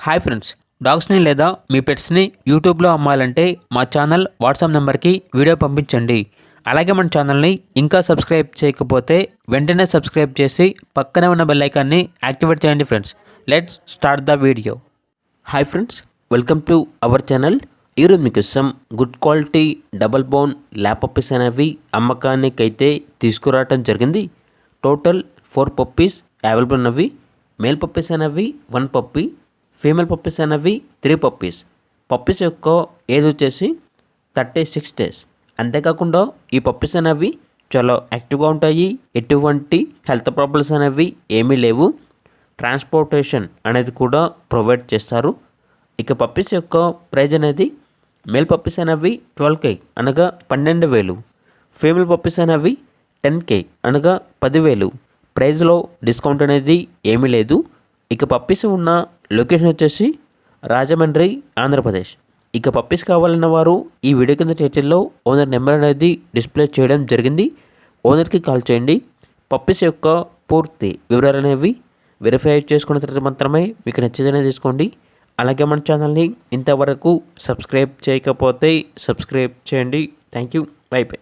Hi friends, డాగ్స్ని లేదా మీ పెట్స్ని యూట్యూబ్లో అమ్మాలంటే మా ఛానల్ వాట్సాప్ నెంబర్కి వీడియో పంపించండి. అలాగే మన ఛానల్ని ఇంకా సబ్స్క్రైబ్ చేయకపోతే వెంటనే సబ్స్క్రైబ్ చేసి పక్కనే ఉన్న బెల్ ఐకాన్ని యాక్టివేట్ చేయండి friends. Let's start the video. Hi friends, welcome to our channel. ఈరోజు మీకోసం good quality double bone lap puppies అనేవి అమ్మకానికైతే తీసుకురావడం జరిగింది. టోటల్ 4 పప్పీస్ అవైలబుల్ ఉన్నవి. మేల్ పప్పీస్ అనేవి 1 పప్పీ, ఫీమేల్ పప్పీస్ అనేవి 3 పప్పీస్. పప్పీస్ యొక్క ఏజ్ వచ్చేసి 36 డేస్. అంతేకాకుండా ఈ పప్పీస్ అనేవి చాలా యాక్టివ్గా ఉంటాయి. ఎటువంటి హెల్త్ ప్రాబ్లమ్స్ అనేవి ఏమీ లేవు. ట్రాన్స్పోర్టేషన్ అనేది కూడా ప్రొవైడ్ చేస్తారు. ఇక పప్పీస్ యొక్క ప్రైజ్ అనేది మేల్ పప్పీస్ అనేవి 12K అనగా 12,000, ఫీమేల్ పప్పీస్ అనేవి 10K అనగా 10,000. ప్రైజ్లో డిస్కౌంట్ అనేది ఏమీ లేదు. ఇక పప్పీస్ ఉన్న లొకేషన్ వచ్చేసి రాజమండ్రి, ఆంధ్రప్రదేశ్. ఇక పప్పీస్ కావాలన్న వారు ఈ వీడియో కింద టైటిల్లో ఓనర్ నెంబర్ అనేది డిస్ప్లే చేయడం జరిగింది. ఓనర్కి కాల్ చేయండి. పప్పీస్ యొక్క పూర్తి వివరాలు అనేవి వెరిఫై చేసుకున్న తర్వాత మాత్రమే మీకు నచ్చేదనే తీసుకోండి. అలాగే మన ఛానల్ని ఇంతవరకు సబ్స్క్రైబ్ చేయకపోతే సబ్స్క్రైబ్ చేయండి. Thank you. By by.